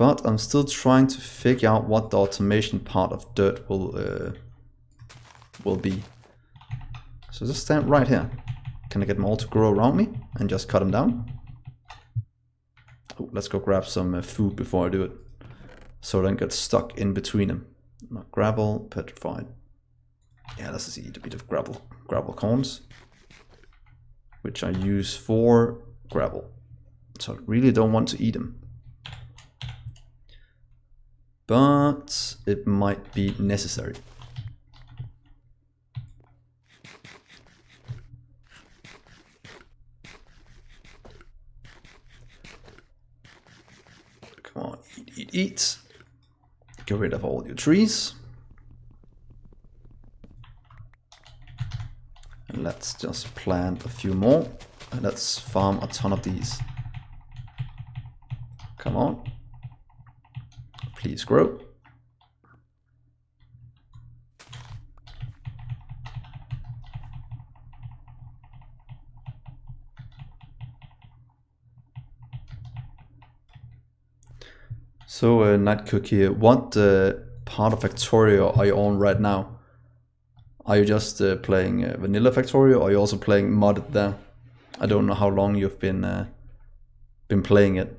But I'm still trying to figure out what the automation part of dirt will be. So just stand right here. Can I get them all to grow around me and just cut them down? Oh, let's go grab some food before I do it, so I don't get stuck in between them. Not gravel, petrified. Yeah, let's just eat a bit of gravel corns, which I use for gravel. So I really don't want to eat them, but it might be necessary. Come on, eat. Get rid of all your trees. And let's just plant a few more. And let's farm a ton of these. Come on. Please grow. So, Night Cookie, what part of Factorio are you on right now? Are you just playing vanilla Factorio, or are you also playing modded there? I don't know how long you've been playing it.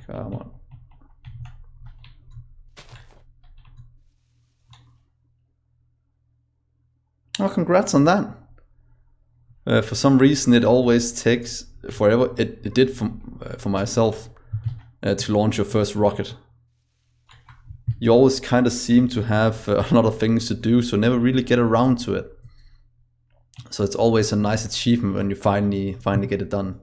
Come on. Oh, congrats on that. For some reason, it always takes forever. It did for myself to launch your first rocket. You always kind of seem to have a lot of things to do, so never really get around to it. So it's always a nice achievement when you finally get it done.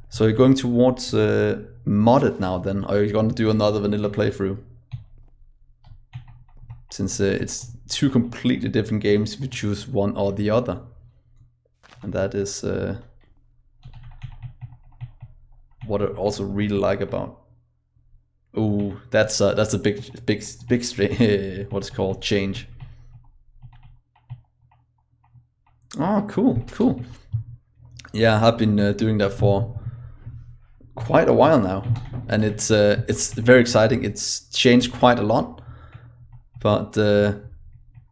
So you're going towards modded now then, or are you going to do another vanilla playthrough? Since it's two completely different games if you choose one or the other. And that is what I also really like about. Oh, that's a big what's called change. Oh, cool. Yeah, I've been doing that for quite a while now, and it's very exciting. It's changed quite a lot. But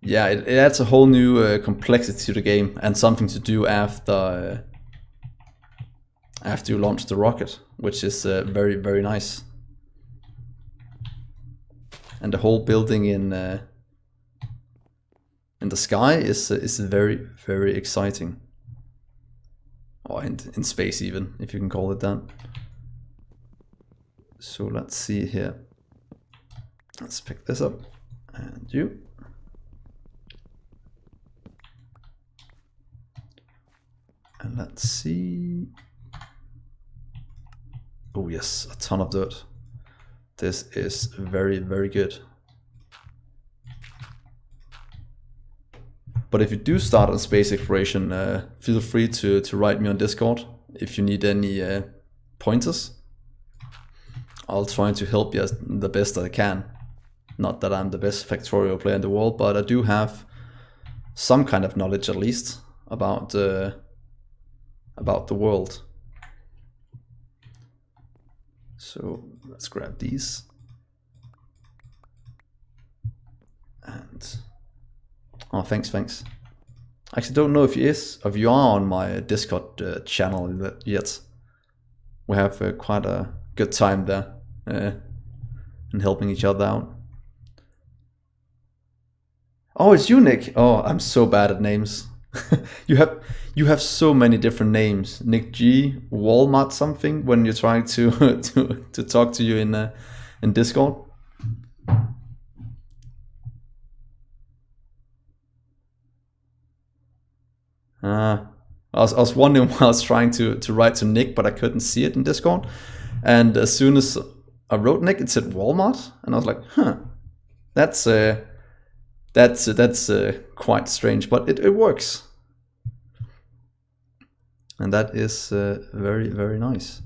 yeah, it adds a whole new complexity to the game and something to do after you launch the rocket, which is very, very nice. And the whole building in the sky is very, very exciting. Or in space even, if you can call it that. So let's see here. Let's pick this up. And you. And let's see. Oh yes, a ton of dirt. This is very, very good. But if you do start on space exploration, feel free to write me on Discord if you need any pointers. I'll try to help you as the best I can. Not that I'm the best Factorio player in the world, but I do have some kind of knowledge at least about the world. So let's grab these. And oh, thanks. I actually don't know if you are on my Discord channel yet. We have quite a good time there and helping each other out. Oh, it's you, Nick. Oh, I'm so bad at names. you have so many different names. Nick G, Walmart something when you're trying to talk to you in Discord. I was wondering why I was trying to write to Nick, but I couldn't see it in Discord. And as soon as I wrote Nick, it said Walmart, and I was like, huh, that's quite strange, but it works. And that is very, very nice.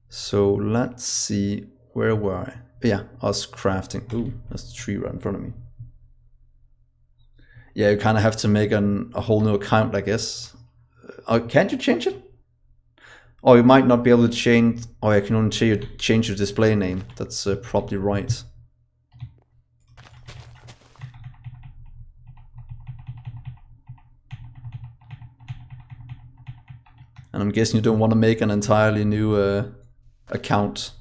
So let's see, where were I? yeah, us crafting. Ooh, there's a tree right in front of me. Yeah, you kind of have to make a whole new account, I guess. Can't you change it? Or you might not be able to change, or you can only change your display name. That's probably right. And I'm guessing you don't want to make an entirely new account,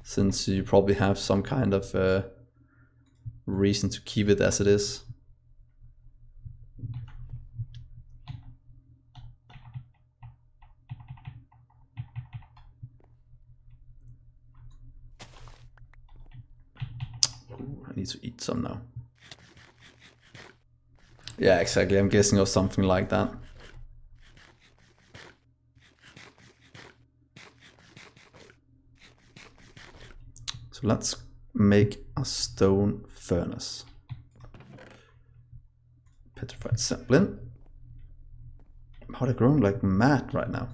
since you probably have some kind of reason to keep it as it is. I need to eat some now. Yeah, exactly. I'm guessing of something like that. So let's make a stone furnace. Petrified sapling. How they're growing like mad right now.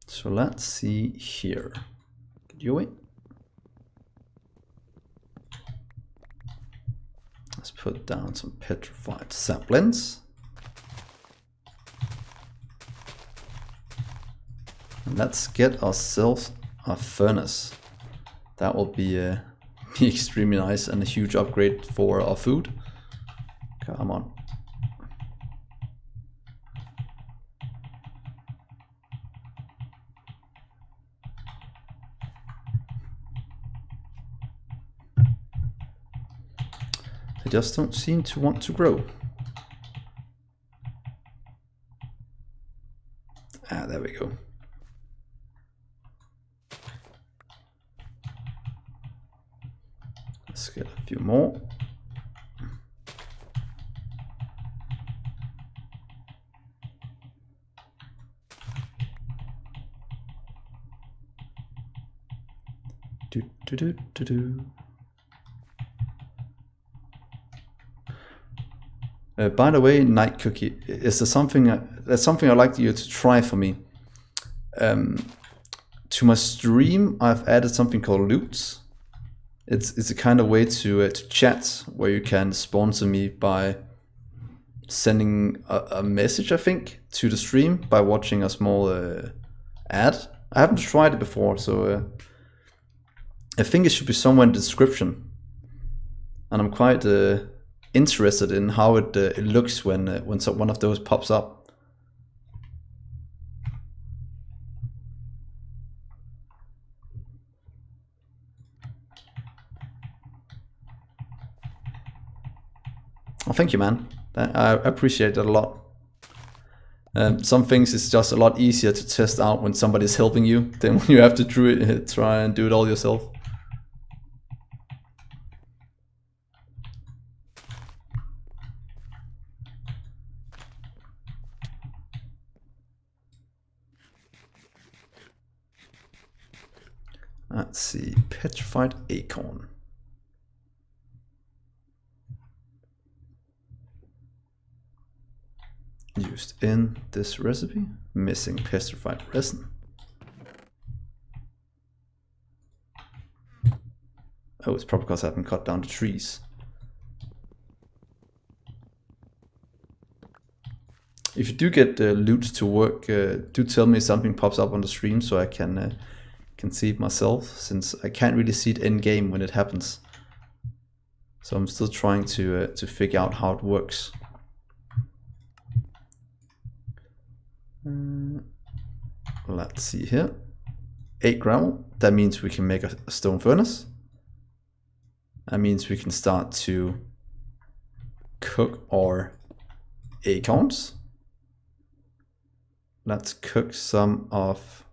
So let's see here. Get you away. Let's put down some petrified saplings. And let's get ourselves a furnace. That will be extremely nice and a huge upgrade for our food. Come on. They just don't seem to want to grow. Ah, there we go. Let's get a few more. Do. By the way, Night Cookie, is there something that's something I'd like you to try for me? To my stream, I've added something called loots. It's a kind of way to chat where you can sponsor me by sending a message, I think, to the stream by watching a small ad. I haven't tried it before, so I think it should be somewhere in the description. And I'm quite interested in how it looks when one of those pops up. Oh, thank you, man. I appreciate that a lot. Some things is just a lot easier to test out when somebody's helping you than when you have to try and do it all yourself. Let's see, petrified acorn. Used in this recipe, missing petrified resin. Oh, it's probably because I haven't cut down the trees. If you do get loot to work, do tell me if something pops up on the stream so I can see it myself, since I can't really see it in game when it happens. So I'm still trying to figure out how it works. Let's see here. 8 gravel. That means we can make a stone furnace. That means we can start to cook our acorns. Let's cook some of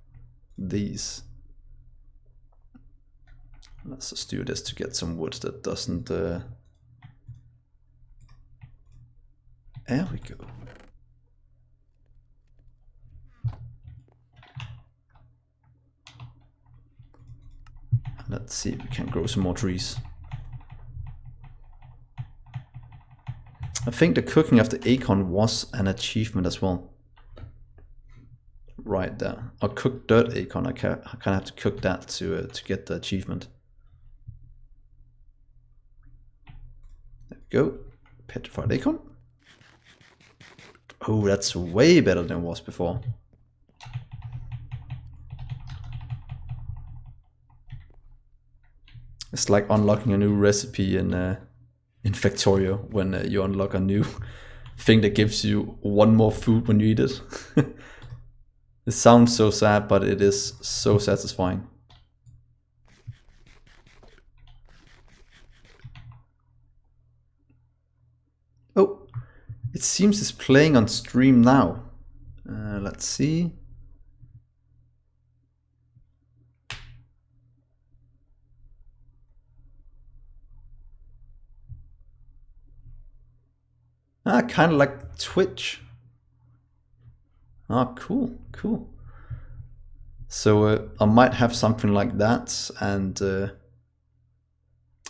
these. Let's just do this to get some wood that doesn't... There we go. Let's see if we can grow some more trees. I think the cooking of the acorn was an achievement as well. Right there. Or cook dirt acorn. I kind of have to cook that to get the achievement. There we go. Petrified acorn. Oh, that's way better than it was before. It's like unlocking a new recipe in Factorio when you unlock a new thing that gives you one more food when you eat it. It sounds so sad, but it is so satisfying. Oh, it seems it's playing on stream now. Let's see. Ah, kind of like Twitch. Ah, cool, cool. So I might have something like that, and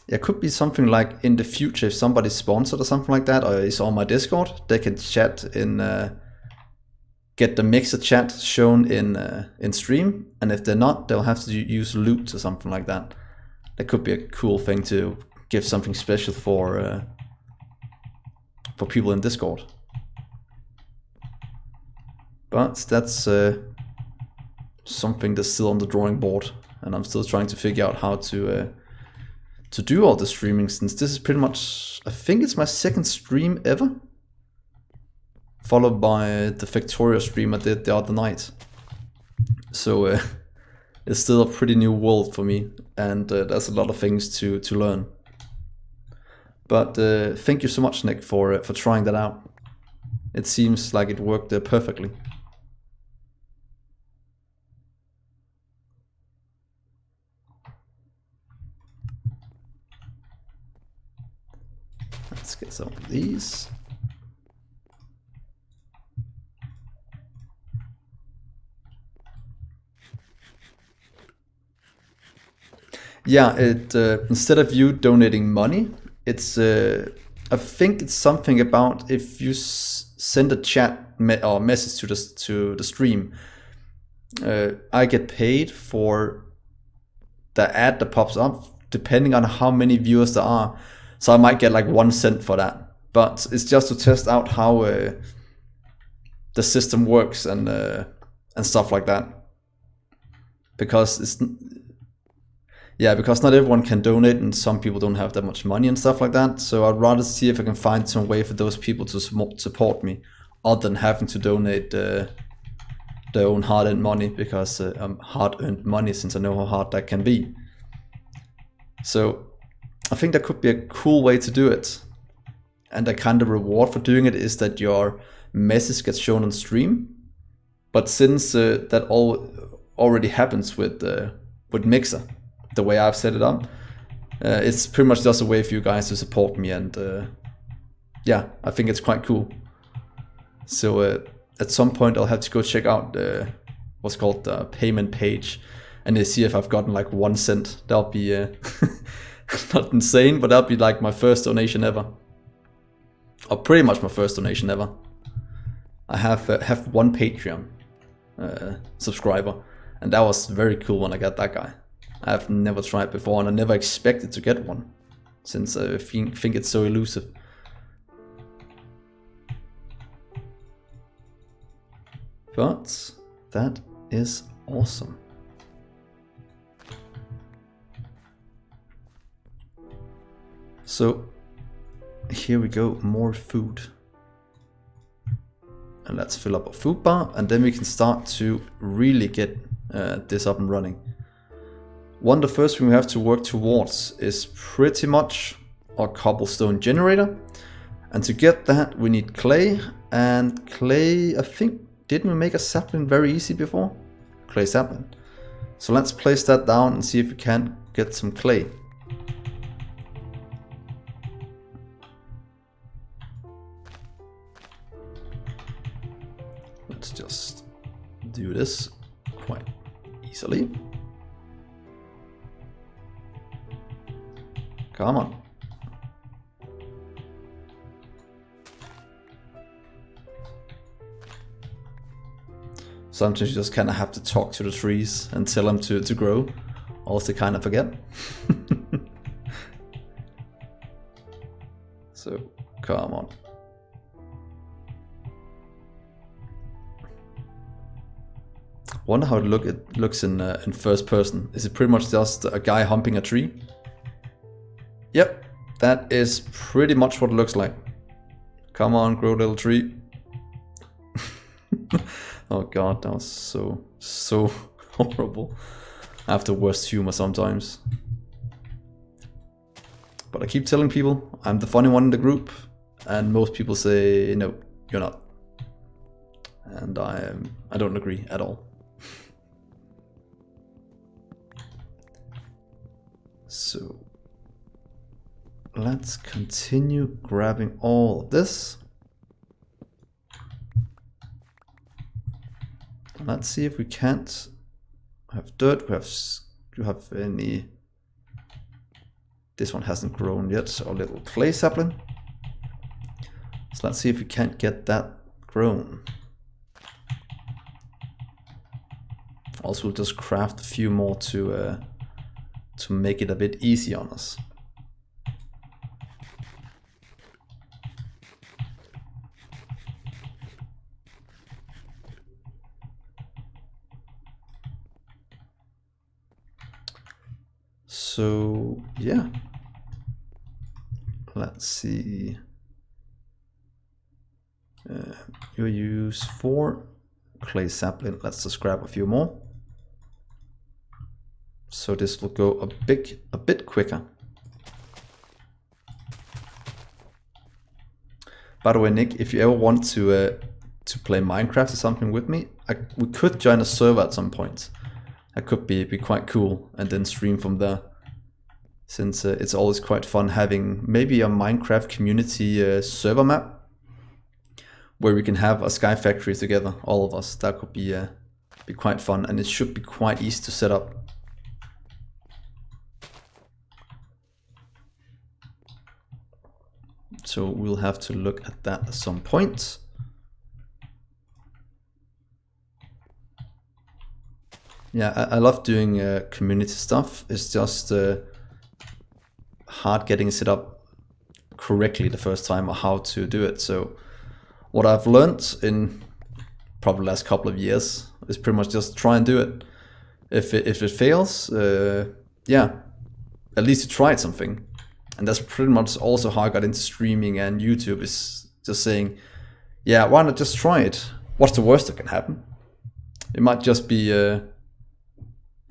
it could be something like in the future if somebody's sponsored or something like that, or is on my Discord, they can chat in, get the mixer chat shown in stream, and if they're not, they'll have to use loot or something like that. That could be a cool thing to give something special for people in Discord. But that's something that's still on the drawing board, and I'm still trying to figure out how to do all the streaming, since this is pretty much, I think it's my second stream ever, followed by the Factorio stream I did the other night. So it's still a pretty new world for me, and there's a lot of things to learn. But thank you so much, Nick, for trying that out. It seems like it worked perfectly. Let's get some of these. Yeah, it instead of you donating money, it's I think it's something about if you send a chat or message to the stream, I get paid for the ad that pops up depending on how many viewers there are. So I might get like 1 cent for that, but it's just to test out how the system works and stuff like that. Because because not everyone can donate, and some people don't have that much money and stuff like that. So I'd rather see if I can find some way for those people to support me, other than having to donate their own hard-earned money, because hard-earned money, since I know how hard that can be. So I think that could be a cool way to do it. And the kind of reward for doing it is that your message gets shown on stream. But since that already happens with Mixer, the way I've set it up, it's pretty much just a way for you guys to support me, and yeah, I think it's quite cool. So at some point I'll have to go check out what's called the payment page, and see if I've gotten like 1 cent. That'll be not insane, but that'll be like my first donation ever, or pretty much my first donation ever. I have one Patreon subscriber, and that was very cool when I got that guy. I've never tried before, and I never expected to get one, since I think it's so elusive. But that is awesome. So here we go, more food. And let's fill up a food bar, and then we can start to really get this up and running. The first thing we have to work towards is pretty much our cobblestone generator. And to get that we need clay, and clay, I think, didn't we make a sapling very easy before? Clay sapling. So let's place that down and see if we can get some clay. Let's just do this quite easily. Come on. Sometimes you just kind of have to talk to the trees and tell them to grow, or else they kind of forget. So, come on. Wonder how it looks in first person. Is it pretty much just a guy humping a tree? Yep, that is pretty much what it looks like. Come on, grow little tree. Oh god, that was so horrible. I have the worst humor sometimes. But I keep telling people I'm the funny one in the group, and most people say no, you're not. And I don't agree at all. So let's continue grabbing all of this. Let's see if we can't have dirt. Do have any? This one hasn't grown yet, so a little clay sapling. So let's see if we can't get that grown. Also, we'll just craft a few more to make it a bit easy on us. So yeah, let's see. You use 4 clay sapling. Let's just grab a few more. So this will go a bit quicker. By the way, Nick, if you ever want to play Minecraft or something with me, we could join a server at some point. That could be quite cool, and then stream from there. Since it's always quite fun having maybe a Minecraft community server map where we can have a sky factory together, all of us. That could be quite fun, and it should be quite easy to set up. So we'll have to look at that at some point. Yeah, I love doing community stuff. It's just hard getting set up correctly the first time, or how to do it. So what I've learned in probably the last couple of years is pretty much just try and do it. If it fails, yeah, at least you tried something. And that's pretty much also how I got into streaming and YouTube, is just saying, yeah, why not just try it? What's the worst that can happen? It might just be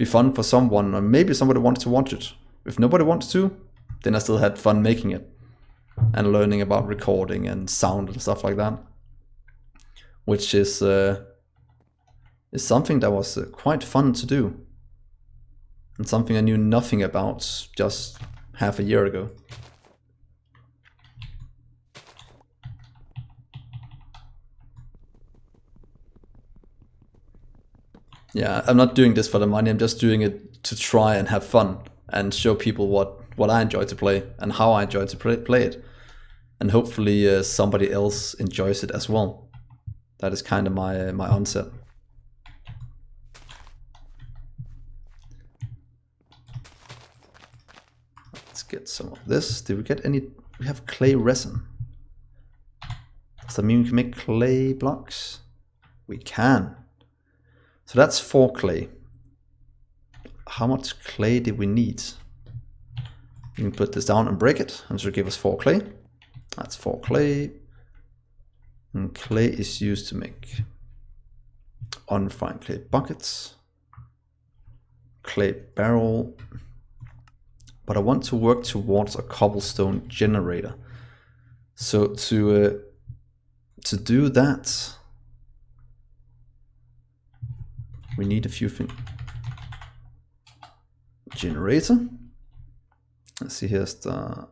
fun for someone, or maybe somebody wants to watch it. If nobody wants to, then I still had fun making it and learning about recording and sound and stuff like that, which is something that was quite fun to do, and something I knew nothing about just half a year ago. Yeah, I'm not doing this for the money. I'm just doing it to try and have fun and show people what I enjoy to play and how I enjoy to play it. And hopefully somebody else enjoys it as well. That is kind of my onset. Let's get some of this. Did we get any? We have clay resin. Does that mean we can make clay blocks? We can. So that's 4 clay. How much clay did we need? We can put this down and break it, and so give us 4 clay. That's 4 clay. And clay is used to make unrefined clay buckets, clay barrel. But I want to work towards a cobblestone generator. So to do that, we need a few things. Generator. Let's see, here's the,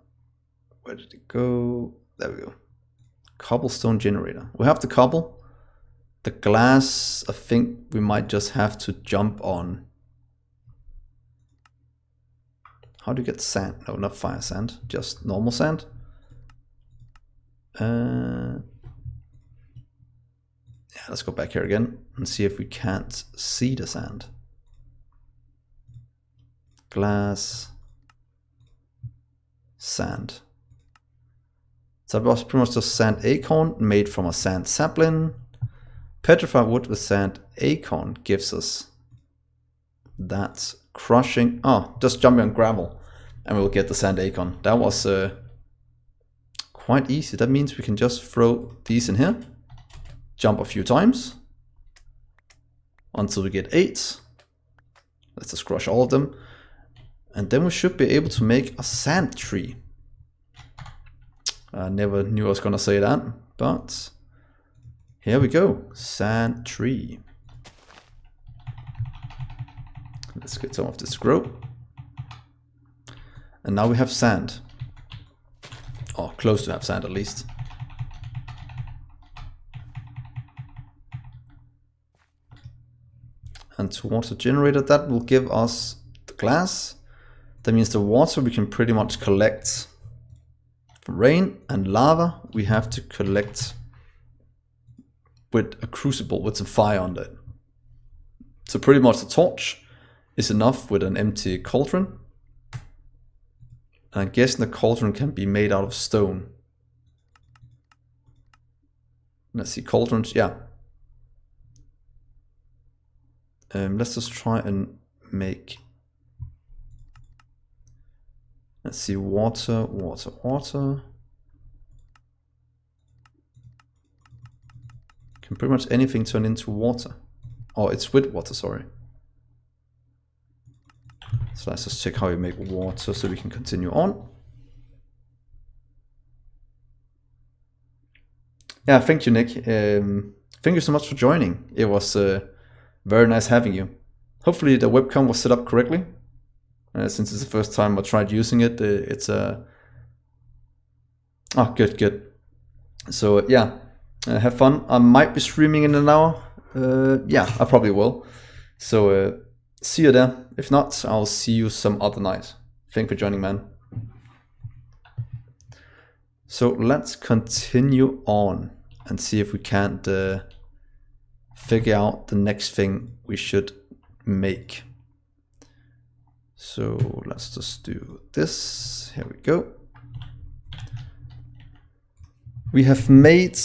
where did it go? There we go. Cobblestone generator. We have the cobble. The glass, I think we might just have to jump on. How do you get sand? No, not fire sand, just normal sand. Yeah, let's go back here again and see if we can't see the sand. Glass, sand. So that was pretty much just sand acorn made from a sand sapling. Petrified wood with sand acorn gives us that crushing. Oh, just jumping on gravel and we'll get the sand acorn. That was quite easy. That means we can just throw these in here, jump a few times until we get 8. Let's just crush all of them. And then we should be able to make a sand tree. I never knew I was gonna say that, but here we go, sand tree. Let's get some of this to grow. And now we have sand. Or close to have sand at least. And towards the generator, that will give us the glass. That means the water we can pretty much collect from rain, and lava we have to collect with a crucible with some fire on it. So pretty much the torch is enough with an empty cauldron. And I'm guessing the cauldron can be made out of stone. Let's see, cauldrons, yeah. Let's just try and make, let's see, water, water, water. Can pretty much anything turn into water. Oh, it's with water, sorry. So let's just check how you make water so we can continue on. Yeah, thank you, Nick. Thank you so much for joining. It was very nice having you. Hopefully the webcam was set up correctly. Since it's the first time I tried using it, it's oh, good, good. So yeah, have fun. I might be streaming in an hour. Yeah, I probably will. So see you there. If not, I'll see you some other night. Thanks for joining, man. So let's continue on and see if we can't figure out the next thing we should make. So let's just do this. Here we go. We have made,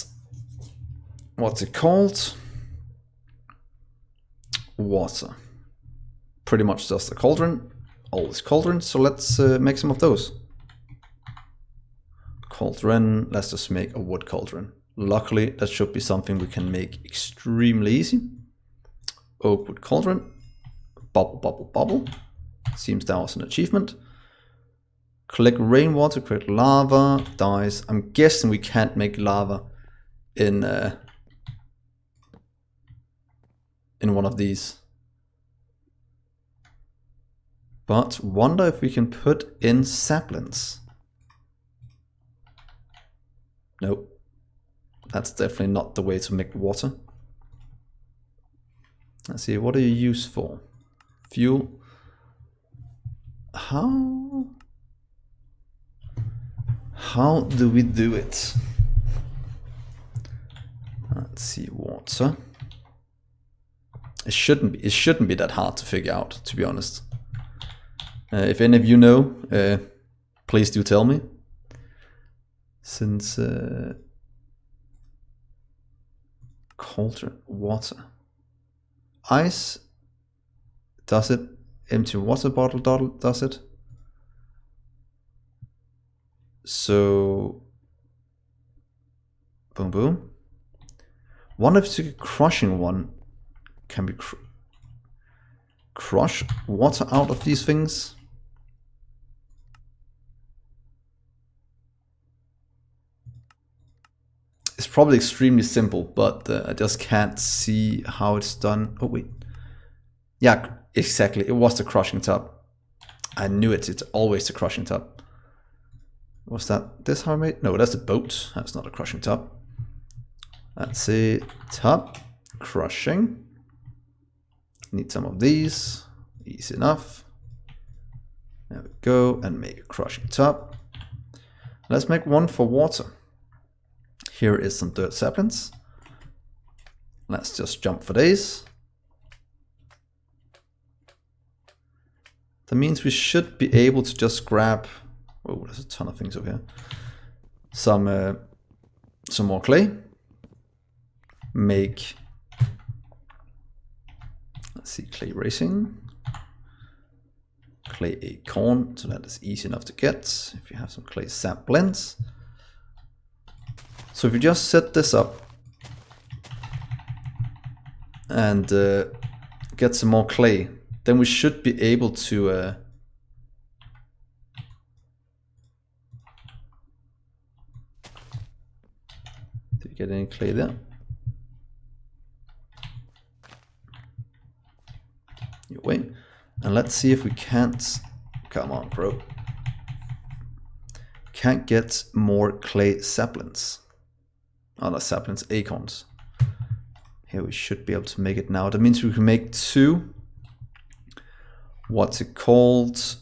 what's it called? Water. Pretty much just a cauldron, all this cauldron. So let's make some of those. Cauldron, let's just make a wood cauldron. Luckily, that should be something we can make extremely easy. Oak wood cauldron, bubble, bubble, bubble. Seems that was an achievement. Collect rainwater, create lava, dyes. I'm guessing we can't make lava in one of these. But wonder if we can put in saplings. Nope. That's definitely not the way to make water. Let's see, what do you use for? Fuel. How do we do it? Let's see, water. It shouldn't be that hard to figure out, to be honest. If any of you know, please do tell me. Since cauldron, water, ice, does it? Empty water bottle does it? So, boom, boom. Wonder if it's a crushing one. Can we crush water out of these things? It's probably extremely simple, but I just can't see how it's done. Oh wait, yeah, exactly. It was the crushing tub. I knew it. It's always the crushing tub. Was that this how I made? No, that's a boat. That's not a crushing tub. Let's see, tub, crushing. Need some of these. Easy enough. There we go, and make a crushing tub. Let's make one for water. Here is some dirt saplings. Let's just jump for days. That means we should be able to just grab, oh, there's a ton of things over here. Some more clay. Make, let's see, clay racing. Clay acorn, so that is easy enough to get if you have some clay sap blends. So if you just set this up and get some more clay, then we should be able to did you get any clay there? You wait. And let's see if we can't, come on, grow. Can't get more clay saplings. Oh, not saplings, acorns. Here we should be able to make it now. That means we can make 2, what's it called?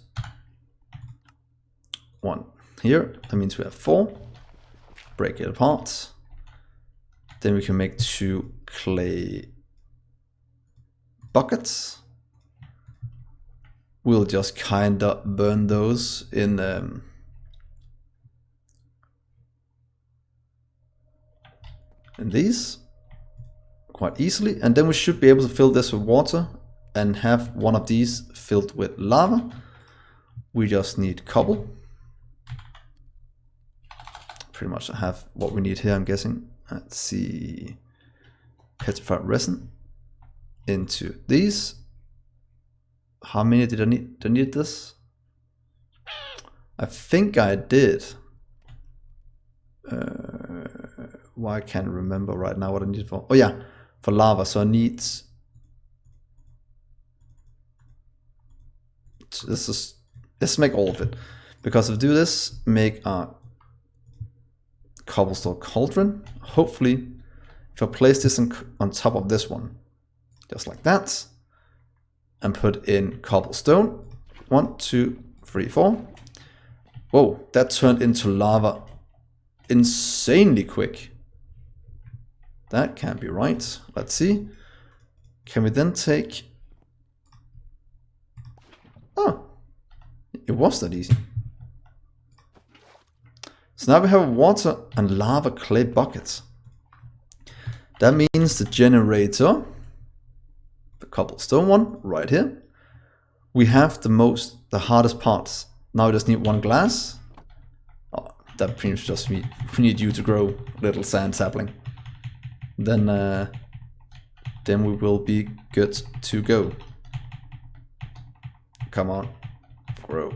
1 here. That means we have 4. Break it apart. Then we can make 2 clay buckets. We'll just kinda burn those in these quite easily, and then we should be able to fill this with water and have one of these filled with lava. We just need cobble. Pretty much have what we need here, I'm guessing. Let's see, petrified resin into these. How many did I need? Did I need this? I think I did. Why I can't remember right now what I need for. Oh yeah, for lava. So I need. Let's make all of it, because if we do this, make a cobblestone cauldron. Hopefully, if I place this on top of this one, just like that. And put in cobblestone. 1, 2, 3, 4. Whoa, that turned into lava insanely quick. That can't be right. Let's see. Can we then take... Oh, it was that easy. So now we have water and lava clay buckets. That means the generator, the cobblestone one right here, we have the hardest parts. Now we just need 1 glass. Oh, that pretty much just means we need you to grow little sand sapling. Then we will be good to go. Come on, grow.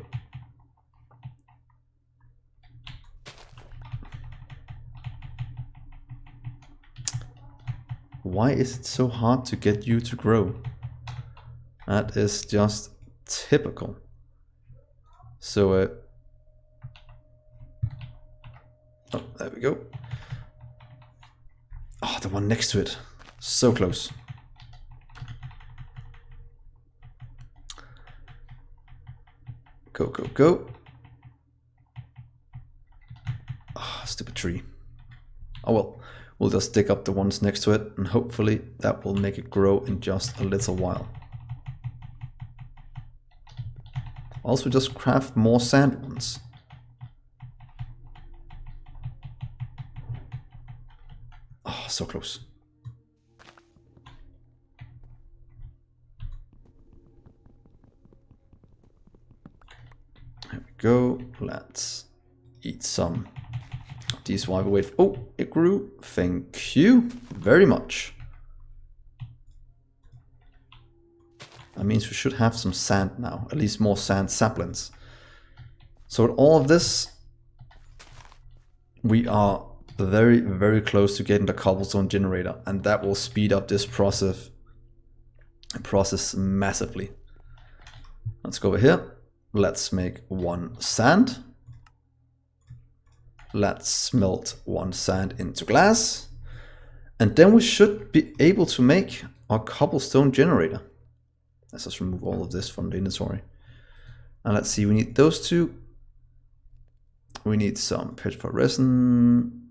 Why is it so hard to get you to grow? That is just typical. So, oh, there we go. Oh, the one next to it. So close. Go, go, go. Ah, oh, stupid tree. Oh well, we'll just dig up the ones next to it, and hopefully that will make it grow in just a little while. Also, just craft more sand ones. Oh, so close. There we go. Let's eat some of these while we wait. Oh, it grew. Thank you very much. That means we should have some sand now, at least more sand saplings. So with all of this, we are very, very close to getting the cobblestone generator, and that will speed up this process massively. Let's go over here. Let's make 1 sand. Let's smelt 1 sand into glass. And then we should be able to make our cobblestone generator. Let's just remove all of this from the inventory. And let's see, we need those 2. We need some petrified resin.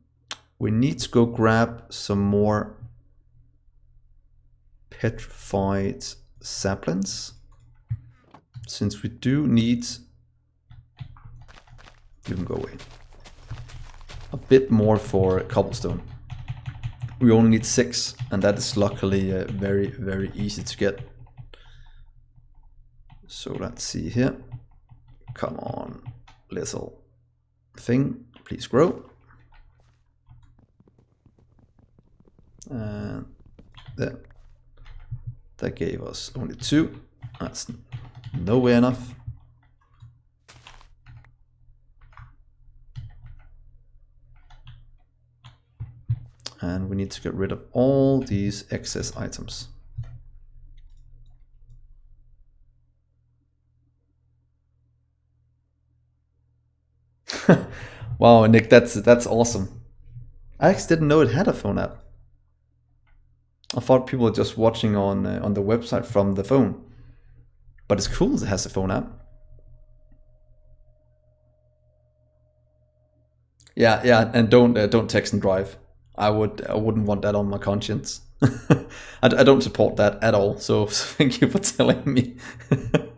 We need to go grab some more petrified saplings. Since we do need, you can go away, a bit more for cobblestone. We only need 6, and that is luckily very, very easy to get. So let's see here. Come on, little thing, please grow. And there. That gave us only 2. That's nowhere enough. And we need to get rid of all these excess items. Wow, Nick, that's awesome. I actually didn't know it had a phone app. I thought people were just watching on the website from the phone. But it's cool that it has a phone app. Yeah, and don't text and drive. I wouldn't want that on my conscience. I don't support that at all. So thank you for telling me. There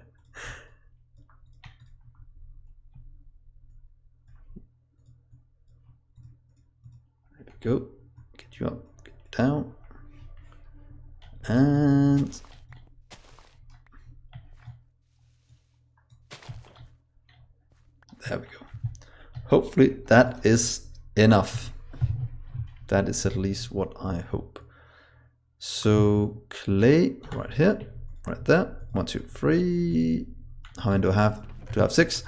we go. Get you up, get you down, and there we go. Hopefully that is enough. That is at least what I hope. So clay right here, right there. 1, 2, 3. How many do I have? Do I have 6?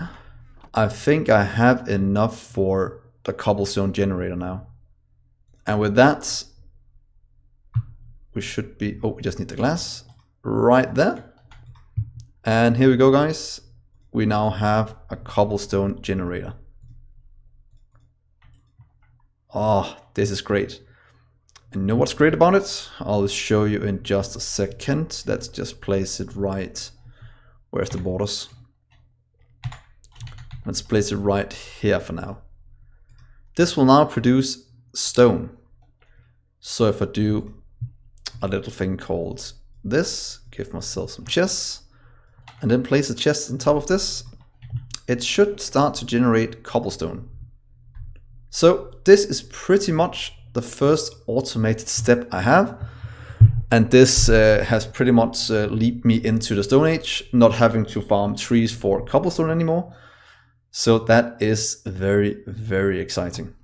I think I have enough for the cobblestone generator now. And with that, we should be, oh, we just need the glass right there. And here we go, guys. We now have a cobblestone generator. Oh, this is great. And you know what's great about it? I'll show you in just a second. Let's just place it right. Where's the borders? Let's place it right here for now. This will now produce stone. So if I do a little thing called this, give myself some chests, and then place a chest on top of this, it should start to generate cobblestone. So this is pretty much the first automated step I have. And this has pretty much leaped me into the Stone Age, not having to farm trees for cobblestone anymore. So that is very, very exciting.